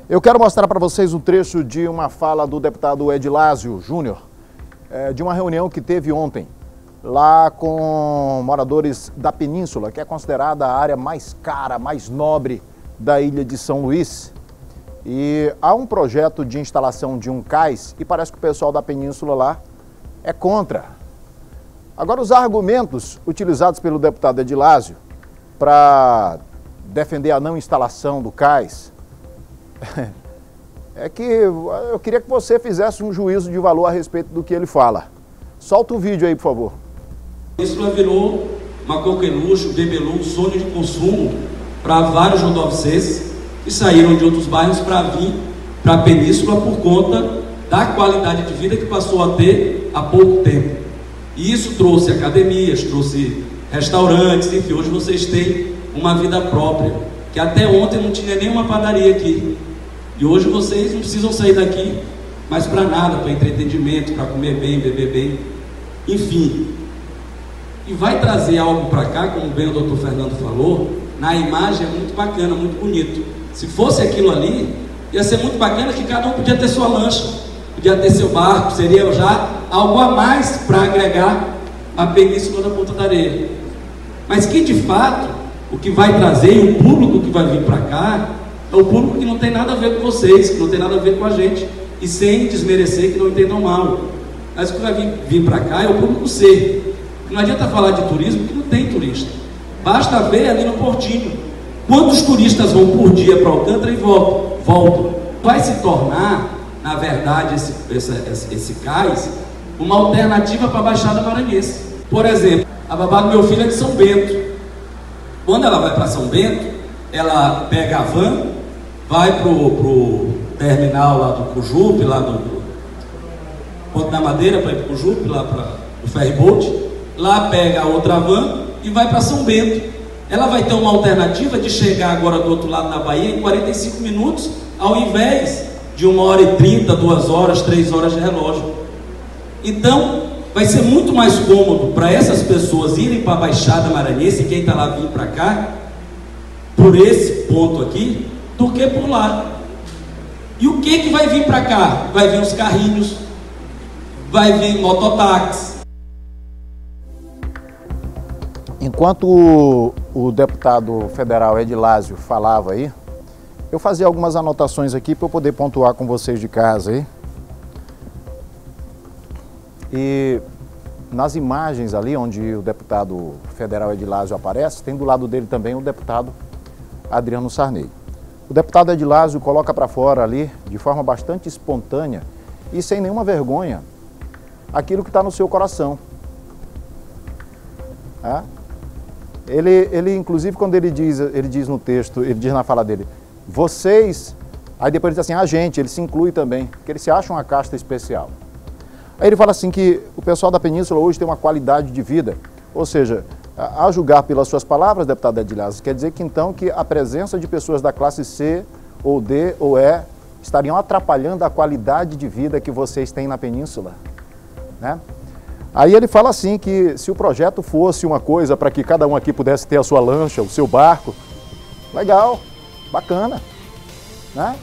Eu quero mostrar para vocês um trecho de uma fala do deputado Edilásio Júnior, de uma reunião que teve ontem, lá com moradores da Península, que é considerada a área mais cara, mais nobre da ilha de São Luís. E há um projeto de instalação de um cais e parece que o pessoal da Península lá é contra. Agora, os argumentos utilizados pelo deputado Edilásio para defender a não instalação do cais é que eu queria que você fizesse um juízo de valor a respeito do que ele fala. Solta o vídeo aí, por favor. Isso virou uma coqueluche, um bebelô, um sonho de consumo para vários rodovicenses que saíram de outros bairros para vir para a Península por conta da qualidade de vida que passou a ter há pouco tempo. E isso trouxe academias, trouxe restaurantes, enfim, hoje vocês têm uma vida própria, que até ontem não tinha nenhuma padaria aqui. E hoje vocês não precisam sair daqui mais para nada, para entretenimento, para comer bem, beber bem, enfim. E vai trazer algo para cá, como bem o doutor Fernando falou, na imagem é muito bacana, muito bonito. Se fosse aquilo ali, ia ser muito bacana que cada um podia ter sua lancha, podia ter seu barco, seria já algo a mais para agregar a Península da Ponta da Areia. Mas que de fato, o que vai trazer, e o público que vai vir para cá, é o público que não tem nada a ver com vocês, que não tem nada a ver com a gente, e sem desmerecer, que não entendam mal. Mas o que vai vir para cá é o público C. Não adianta falar de turismo, que não tem turista. Basta ver ali no Portinho. Quantos turistas vão por dia para Alcântara e voltam? Vai se tornar, na verdade, esse cais, uma alternativa para a Baixada Maranhense. Por exemplo, a babá do meu filho é de São Bento. Quando ela vai para São Bento, ela pega a van, vai pro terminal lá do Cujupe, lá do Ponto da Madeira, para ir para o Cujupe, lá para o ferryboat. Lá pega a outra van e vai para São Bento. Ela vai ter uma alternativa de chegar agora do outro lado da Bahia em 45 minutos, ao invés de 1h30, 2 horas, 3 horas de relógio. Então, vai ser muito mais cômodo para essas pessoas irem para a Baixada Maranhense, quem está lá vir para cá, por esse ponto aqui, do que por lá. E o que vai vir para cá? Vai vir os carrinhos, vai vir mototáxi. Enquanto o deputado federal Edilásio falava aí, eu fazia algumas anotações aqui para eu poder pontuar com vocês de casa aí. E nas imagens ali onde o deputado federal Edilásio aparece, tem do lado dele também o deputado Adriano Sarney. O deputado Edilásio coloca para fora ali, de forma bastante espontânea e sem nenhuma vergonha, aquilo que está no seu coração. É? Ele, inclusive, quando ele diz no texto, ele diz na fala dele, vocês, aí depois ele diz assim, a gente, ele se inclui também, porque ele se acha uma casta especial. Aí ele fala assim que o pessoal da Península hoje tem uma qualidade de vida, ou seja, a julgar pelas suas palavras, deputado Edilásio, quer dizer que então que a presença de pessoas da classe C, ou D, ou E, estariam atrapalhando a qualidade de vida que vocês têm na Península, né? Aí ele fala assim que se o projeto fosse uma coisa para que cada um aqui pudesse ter a sua lancha, o seu barco, legal, bacana, né?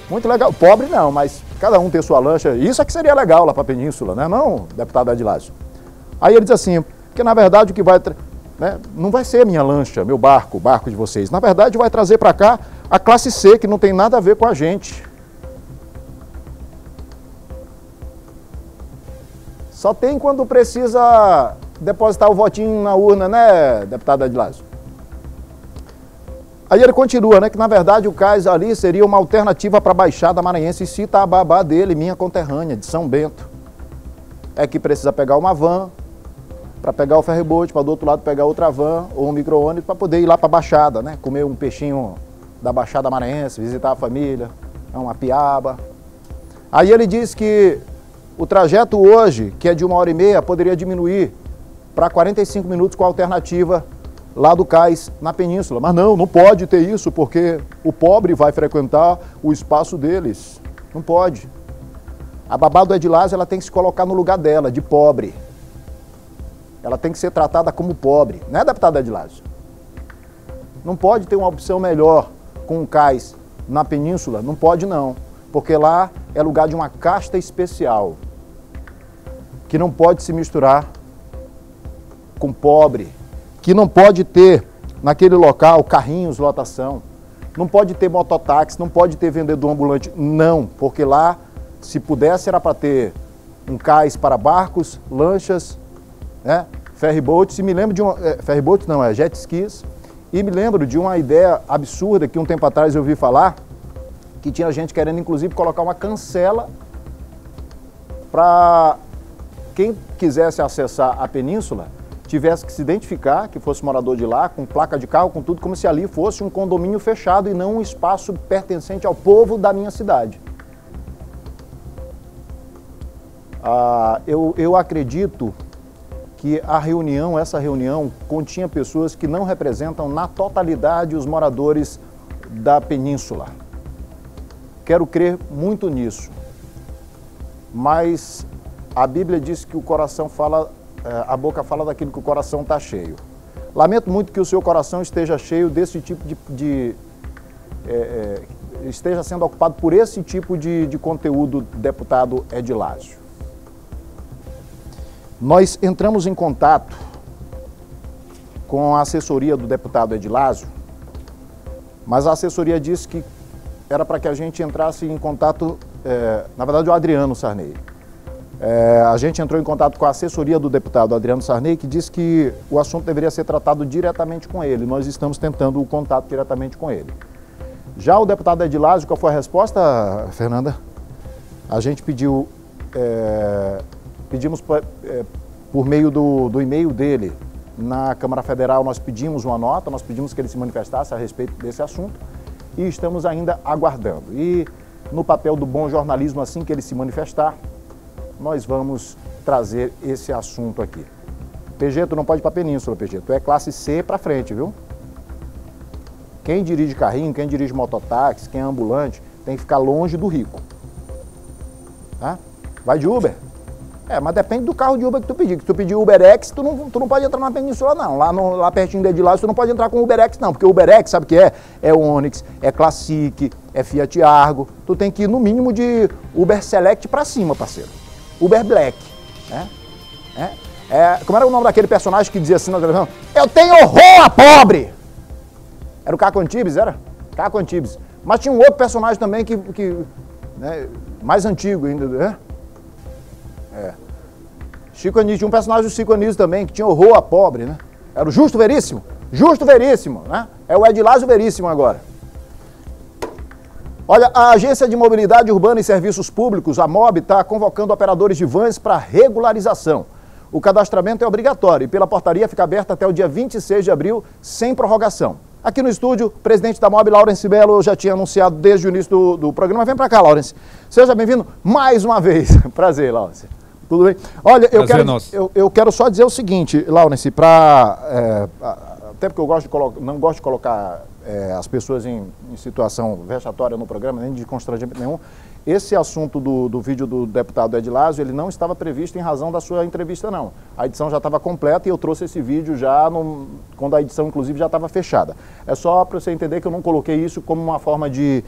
Muito legal. Pobre não, mas cada um ter sua lancha, isso é que seria legal lá para a Península, né? Não, deputado Edilásio. Aí ele diz assim, porque na verdade o que vai, né, não vai ser minha lancha, meu barco, o barco de vocês. Na verdade vai trazer para cá a classe C, que não tem nada a ver com a gente. Só tem quando precisa depositar o votinho na urna, né, deputado Edilásio? Aí ele continua, né, que na verdade o cais ali seria uma alternativa para a Baixada Maranhense e cita a babá dele, minha conterrânea, de São Bento. É que precisa pegar uma van para pegar o ferryboat, para do outro lado pegar outra van ou um micro-ônibus para poder ir lá para a Baixada, né, comer um peixinho da Baixada Maranhense, visitar a família, uma piaba. Aí ele diz que o trajeto hoje, que é de 1h30, poderia diminuir para 45 minutos com a alternativa lá do cais na Península. Mas não pode ter isso, porque o pobre vai frequentar o espaço deles. Não pode. A babá do Edilásio, ela tem que se colocar no lugar dela, de pobre. Ela tem que ser tratada como pobre, né, deputado Edilásio? Não pode ter uma opção melhor com um cais na península? Não pode não, porque lá é lugar de uma casta especial, que não pode se misturar com pobre, que não pode ter naquele local carrinhos, lotação, não pode ter mototáxi, não pode ter vendedor ambulante, não, porque lá, se pudesse, era para ter um cais para barcos, lanchas, né, ferryboats, e me lembro de ferryboats não, é jet skis, e me lembro de uma ideia absurda que um tempo atrás eu ouvi falar, que tinha gente querendo inclusive colocar uma cancela para quem quisesse acessar a península tivesse que se identificar, que fosse morador de lá, com placa de carro, com tudo, como se ali fosse um condomínio fechado e não um espaço pertencente ao povo da minha cidade. Eu acredito que essa reunião continha pessoas que não representam na totalidade os moradores da península. Quero crer muito nisso, mas a Bíblia diz que o coração fala, a boca fala daquilo que o coração está cheio. Lamento muito que o seu coração esteja cheio desse tipo esteja sendo ocupado por esse tipo de conteúdo, deputado Edilásio. Nós entramos em contato com a assessoria do deputado Edilásio, mas a assessoria disse que era para que a gente entrasse em contato, na verdade o Adriano Sarney. A gente entrou em contato com a assessoria do deputado Adriano Sarney, que disse que o assunto deveria ser tratado diretamente com ele. Nós estamos tentando o contato diretamente com ele. Já o deputado Edilásio, qual foi a resposta, Fernanda? A gente pedimos por meio do e-mail dele na Câmara Federal, nós pedimos uma nota, nós pedimos que ele se manifestasse a respeito desse assunto e estamos ainda aguardando. E no papel do bom jornalismo, assim que ele se manifestar, nós vamos trazer esse assunto aqui. PG, tu não pode ir para a Península, PG, tu é classe C para frente, viu? Quem dirige carrinho, quem dirige mototáxi, quem é ambulante, tem que ficar longe do rico. Tá? Vai de Uber. Mas depende do carro de Uber que tu pedir. Se tu pedir UberX, tu não pode entrar na Península, não. Lá pertinho de Edilásio, tu não pode entrar com o UberX, não. Porque o UberX, sabe o que é? É Onix, é Classic, é Fiat Argo. Tu tem que ir no mínimo de Uber Select pra cima, parceiro. Uber Black. Como era o nome daquele personagem que dizia assim na televisão? Eu tenho horror a pobre! Era o Caco Antibes, era? Caco Antibes. Mas tinha um outro personagem também mais antigo ainda, né? Chico Anísio, tinha um personagem do Chico Anísio também, que tinha horror a pobre, né? Era o Justo Veríssimo. Justo Veríssimo, né? É o Edilásio Veríssimo agora. Olha, a Agência de Mobilidade Urbana e Serviços Públicos, a MOB, está convocando operadores de vans para regularização. O cadastramento é obrigatório e pela portaria fica aberta até o dia 26 de abril, sem prorrogação. Aqui no estúdio, o presidente da MOB, Laurence Belo, já tinha anunciado desde o início do programa. Vem para cá, Laurence. Seja bem-vindo mais uma vez. Prazer, Laurence. Tudo bem? Olha, eu quero só dizer o seguinte, Laurence, até porque não gosto de colocar as pessoas em situação vexatória no programa, nem de constrangimento nenhum. Esse assunto do vídeo do deputado Edilásio, ele não estava previsto em razão da sua entrevista, não. A edição já estava completa e eu trouxe esse vídeo já quando a edição, inclusive, já estava fechada. É só para você entender que eu não coloquei isso como uma forma de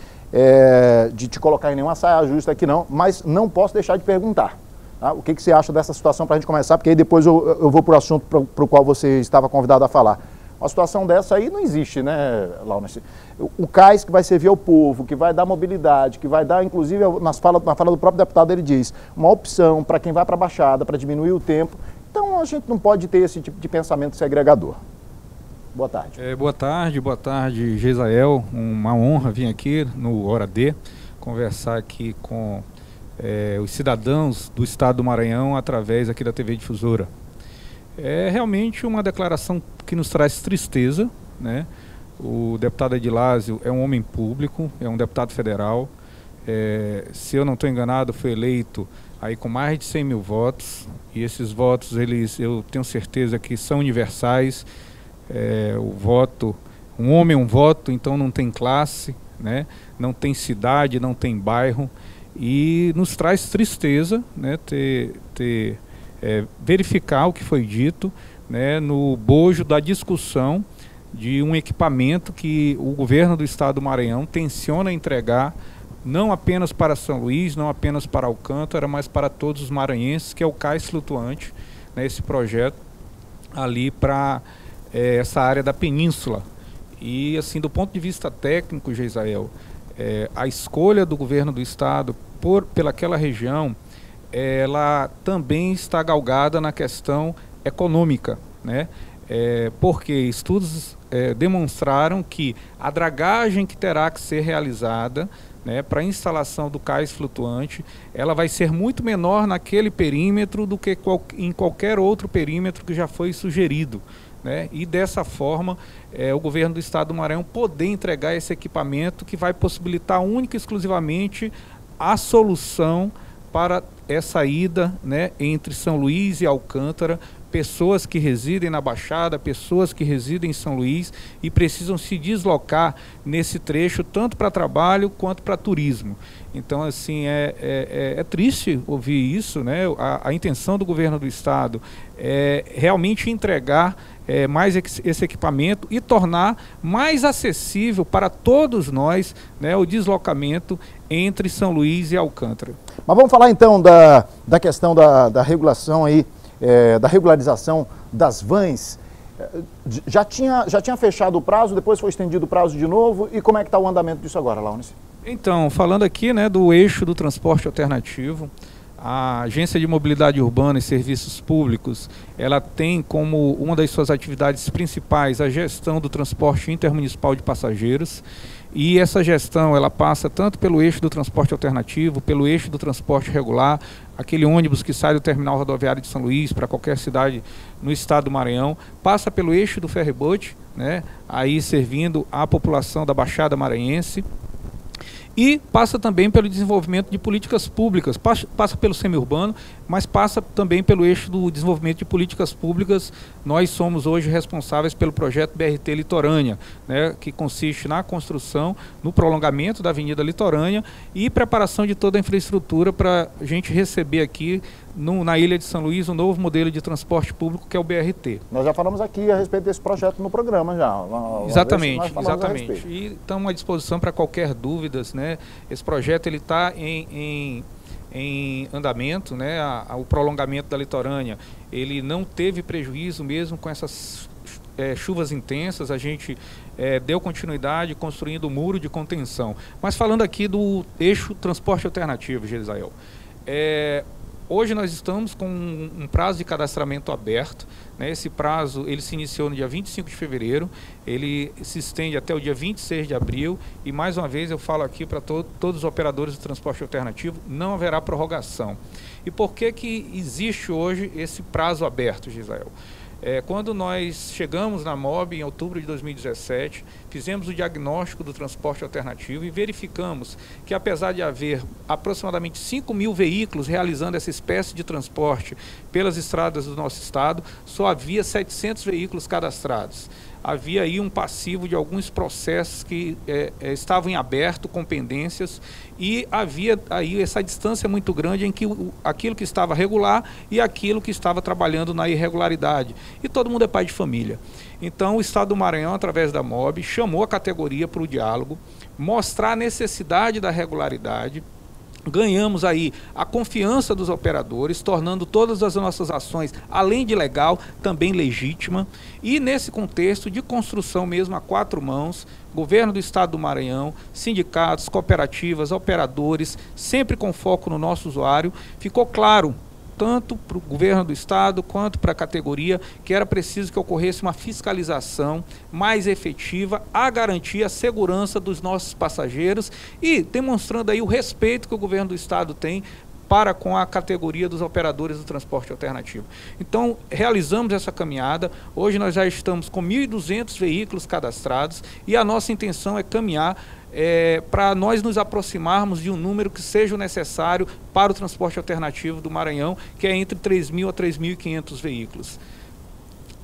te colocar em nenhuma saia justa aqui, não, mas não posso deixar de perguntar. Tá? O que você acha dessa situação para a gente começar? Porque aí depois eu vou para o assunto para o qual você estava convidado a falar. Uma situação dessa aí não existe, né, Laurence? O cais que vai servir ao povo, que vai dar mobilidade, que vai dar, inclusive, na fala do próprio deputado, ele diz, uma opção para quem vai para a Baixada, para diminuir o tempo. Então, a gente não pode ter esse tipo de pensamento segregador. Boa tarde. Boa tarde, Gesael. Uma honra vir aqui no Hora D, conversar aqui com os cidadãos do estado do Maranhão através aqui da TV Difusora. É realmente uma declaração que nos traz tristeza, né? O deputado Edilásio é um homem público, é um deputado federal. Se eu não estou enganado, foi eleito aí com mais de 100 mil votos. E esses votos, eu tenho certeza que são universais. O voto, um homem é um voto, então não tem classe, né? Não tem cidade, não tem bairro. E nos traz tristeza, né? Verificar o que foi dito, né, no bojo da discussão de um equipamento que o governo do estado do Maranhão tenciona entregar não apenas para São Luís, não apenas para Alcântara, mas para todos os maranhenses, que é o cais flutuante, né, esse projeto ali para essa área da península. E assim, do ponto de vista técnico, Geisael, a escolha do governo do estado pelaquela região, ela também está galgada na questão econômica, né? Porque estudos demonstraram que a dragagem que terá que ser realizada, né, para a instalação do cais flutuante, ela vai ser muito menor naquele perímetro do que em qualquer outro perímetro que já foi sugerido, né? E dessa forma o governo do estado do Maranhão poder entregar esse equipamento que vai possibilitar única e exclusivamente a solução para essa ida, né, entre São Luís e Alcântara, pessoas que residem na Baixada, pessoas que residem em São Luís e precisam se deslocar nesse trecho tanto para trabalho quanto para turismo. Então, assim, é triste ouvir isso, né? A intenção do governo do estado é realmente entregar mais esse equipamento e tornar mais acessível para todos nós, né, o deslocamento entre São Luís e Alcântara. Mas vamos falar então da questão da regulação aí, da regularização das vans. Já tinha fechado o prazo, depois foi estendido o prazo de novo, e como é que está o andamento disso agora, Laurence? Então, falando aqui, né, do eixo do transporte alternativo, a Agência de Mobilidade Urbana e Serviços Públicos, ela tem como uma das suas atividades principais a gestão do transporte intermunicipal de passageiros, e essa gestão ela passa tanto pelo eixo do transporte alternativo, pelo eixo do transporte regular, aquele ônibus que sai do terminal rodoviário de São Luís para qualquer cidade no estado do Maranhão, passa pelo eixo do ferryboat, né, aí servindo a população da Baixada Maranhense, e passa também pelo desenvolvimento de políticas públicas, passa pelo semiurbano, mas passa também pelo eixo do desenvolvimento de políticas públicas. Nós somos hoje responsáveis pelo projeto BRT Litorânea, né, que consiste na construção, no prolongamento da Avenida Litorânea e preparação de toda a infraestrutura para a gente receber aqui na Ilha de São Luís um novo modelo de transporte público, que é o BRT. Nós já falamos aqui a respeito desse projeto no programa já. Exatamente. E estamos à disposição para qualquer dúvida, né? Esse projeto ele está em andamento, né? O prolongamento da litorânea, ele não teve prejuízo mesmo com essas chuvas intensas. A gente deu continuidade construindo o muro de contenção. Mas falando aqui do eixo transporte alternativo, Geisael, hoje nós estamos com um prazo de cadastramento aberto, né? Esse prazo ele se iniciou no dia 25 de fevereiro, ele se estende até o dia 26 de abril e, mais uma vez, eu falo aqui para todos os operadores do transporte alternativo, não haverá prorrogação. E por que existe hoje esse prazo aberto, Geisael? Quando nós chegamos na MOB em outubro de 2017, fizemos o diagnóstico do transporte alternativo e verificamos que, apesar de haver aproximadamente 5.000 veículos realizando essa espécie de transporte pelas estradas do nosso estado, só havia 700 veículos cadastrados. Havia aí um passivo de alguns processos que estavam em aberto, com pendências, e havia aí essa distância muito grande em que aquilo que estava regular e aquilo que estava trabalhando na irregularidade. E todo mundo é pai de família. Então o estado do Maranhão, através da MOB, chamou a categoria para o diálogo, mostrar a necessidade da regularidade. Ganhamos aí a confiança dos operadores, tornando todas as nossas ações, além de legal, também legítima. E nesse contexto de construção mesmo a quatro mãos, governo do estado do Maranhão, sindicatos, cooperativas, operadores, sempre com foco no nosso usuário, ficou claro, tanto para o governo do estado quanto para a categoria, que era preciso que ocorresse uma fiscalização mais efetiva a garantir a segurança dos nossos passageiros e demonstrando aí o respeito que o governo do estado tem para com a categoria dos operadores do transporte alternativo. Então, realizamos essa caminhada. Hoje nós já estamos com 1.200 veículos cadastrados e a nossa intenção é caminhar para nós nos aproximarmos de um número que seja necessário para o transporte alternativo do Maranhão, que é entre 3.000 a 3.500 veículos.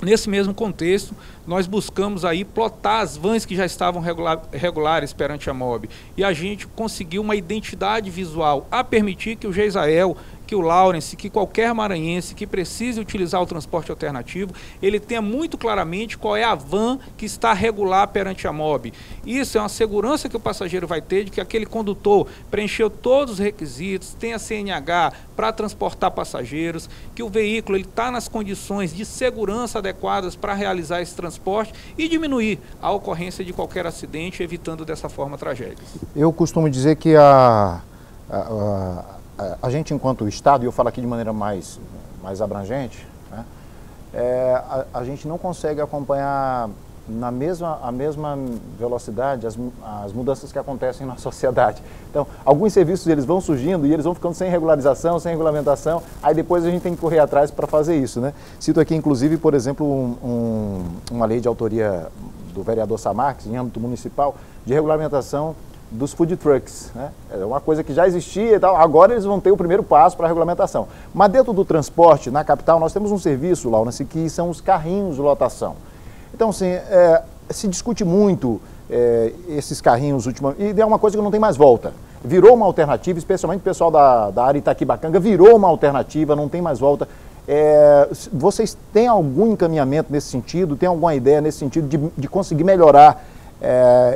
Nesse mesmo contexto, nós buscamos aí plotar as vans que já estavam regulares perante a MOB, e a gente conseguiu uma identidade visual a permitir que o Geisael, que o Lawrence, que qualquer maranhense que precise utilizar o transporte alternativo, ele tenha muito claramente qual é a van que está regular perante a MOB. Isso é uma segurança que o passageiro vai ter de que aquele condutor preencheu todos os requisitos, tem a CNH para transportar passageiros, que o veículo está nas condições de segurança adequadas para realizar esse transporte e diminuir a ocorrência de qualquer acidente, evitando dessa forma tragédias. Eu costumo dizer que a gente, enquanto Estado, e eu falo aqui de maneira mais abrangente, né, a gente não consegue acompanhar a mesma velocidade as mudanças que acontecem na sociedade. Então, alguns serviços eles vão surgindo e eles vão ficando sem regularização, sem regulamentação, aí depois a gente tem que correr atrás para fazer isso, né? Cito aqui, inclusive, por exemplo, uma lei de autoria do vereador Samarques, em âmbito municipal, de regulamentação dos food trucks, né? É uma coisa que já existia e tal, agora eles vão ter o primeiro passo para a regulamentação. Mas dentro do transporte, na capital, nós temos um serviço, Lawrence, que são os carrinhos de lotação. Então, assim, se discute muito esses carrinhos ultimamente, e é uma coisa que não tem mais volta. Virou uma alternativa, especialmente o pessoal da área Itaquibacanga, virou uma alternativa, não tem mais volta. Vocês têm algum encaminhamento nesse sentido, tem alguma ideia nesse sentido de conseguir melhorar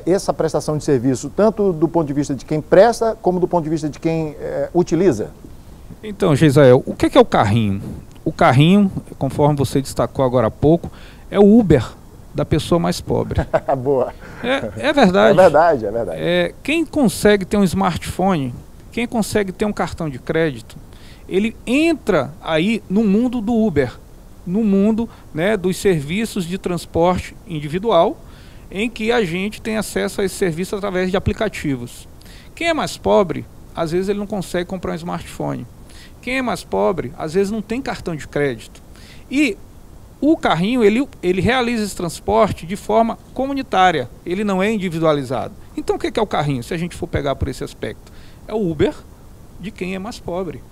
essa prestação de serviço, tanto do ponto de vista de quem presta, como do ponto de vista de quem utiliza? Então, Geisael, o que é o carrinho? O carrinho, conforme você destacou agora há pouco, é o Uber da pessoa mais pobre. Boa. É verdade. É verdade, é verdade. Quem consegue ter um smartphone, quem consegue ter um cartão de crédito, ele entra aí no mundo do Uber, no mundo, né, dos serviços de transporte individual, em que a gente tem acesso a esse serviço através de aplicativos. Quem é mais pobre, às vezes ele não consegue comprar um smartphone. Quem é mais pobre, às vezes não tem cartão de crédito. E o carrinho, ele realiza esse transporte de forma comunitária, ele não é individualizado. Então o que é o carrinho, se a gente for pegar por esse aspecto? É o Uber de quem é mais pobre.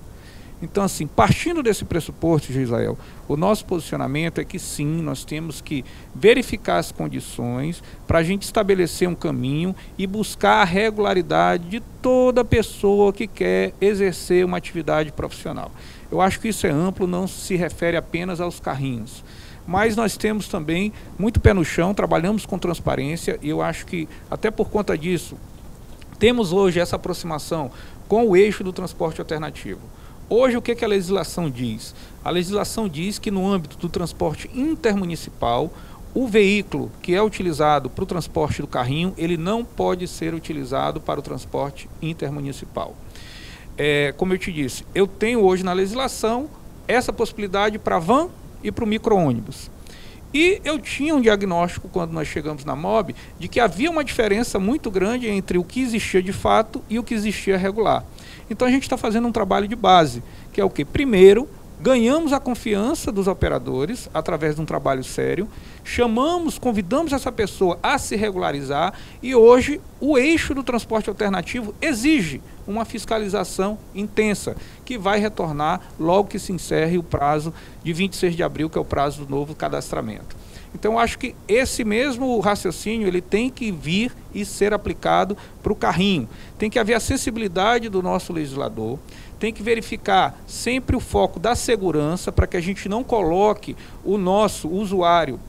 Então, assim, partindo desse pressuposto, Geisael, o nosso posicionamento é que sim, nós temos que verificar as condições para a gente estabelecer um caminho e buscar a regularidade de toda pessoa que quer exercer uma atividade profissional. Eu acho que isso é amplo, não se refere apenas aos carrinhos. Mas nós temos também muito pé no chão, trabalhamos com transparência e eu acho que, até por conta disso, temos hoje essa aproximação com o eixo do transporte alternativo. Hoje, o que a legislação diz? A legislação diz que no âmbito do transporte intermunicipal, o veículo que é utilizado para o transporte do carrinho, ele não pode ser utilizado para o transporte intermunicipal. Como eu te disse, eu tenho hoje na legislação essa possibilidade para van e para o micro-ônibus. E eu tinha um diagnóstico, quando nós chegamos na MOB, de que havia uma diferença muito grande entre o que existia de fato e o que existia regular. Então a gente está fazendo um trabalho de base, que é o quê? Primeiro, ganhamos a confiança dos operadores através de um trabalho sério, convidamos essa pessoa a se regularizar e hoje o eixo do transporte alternativo exige uma fiscalização intensa, que vai retornar logo que se encerre o prazo de 26 de abril, que é o prazo do novo cadastramento. Então, eu acho que esse mesmo raciocínio ele tem que vir e ser aplicado para o carrinho. Tem que haver a sensibilidade do nosso legislador, tem que verificar sempre o foco da segurança para que a gente não coloque o nosso usuário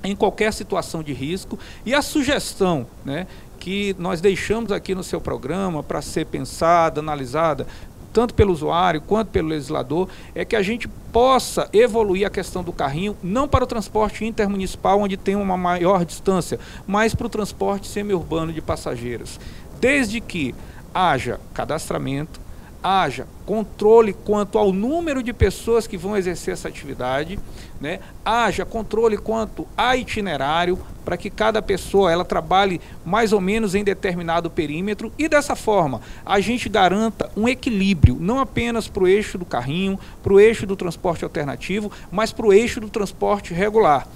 em qualquer situação de risco. E a sugestão, né, que nós deixamos aqui no seu programa para ser pensada, analisada, tanto pelo usuário quanto pelo legislador, é que a gente possa evoluir a questão do carrinho, não para o transporte intermunicipal, onde tem uma maior distância, mas para o transporte semiurbano de passageiros. Desde que haja cadastramento, haja controle quanto ao número de pessoas que vão exercer essa atividade, né? Haja controle quanto a itinerário, para que cada pessoa ela trabalhe mais ou menos em determinado perímetro e dessa forma a gente garanta um equilíbrio, não apenas para o eixo do carrinho, para o eixo do transporte alternativo, mas para o eixo do transporte regular.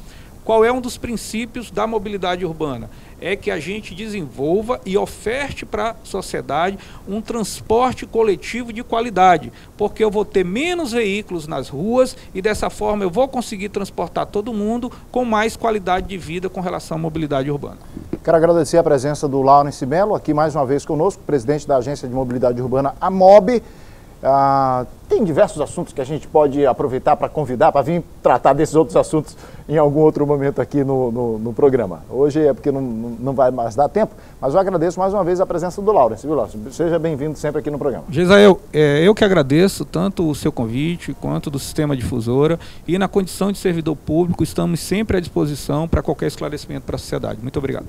Qual é um dos princípios da mobilidade urbana? É que a gente desenvolva e oferte para a sociedade um transporte coletivo de qualidade, porque eu vou ter menos veículos nas ruas e dessa forma eu vou conseguir transportar todo mundo com mais qualidade de vida com relação à mobilidade urbana. Quero agradecer a presença do Lawrence Mello, aqui mais uma vez conosco, presidente da Agência de Mobilidade Urbana, a MOB. Tem diversos assuntos que a gente pode aproveitar para convidar, para vir tratar desses outros assuntos em algum outro momento aqui no programa. Hoje é porque não vai mais dar tempo, mas eu agradeço mais uma vez a presença do Laurence, viu, Laurence? Seja bem-vindo sempre aqui no programa. Gesael, eu que agradeço tanto o seu convite quanto do Sistema Difusora, e na condição de servidor público estamos sempre à disposição para qualquer esclarecimento para a sociedade. Muito obrigado.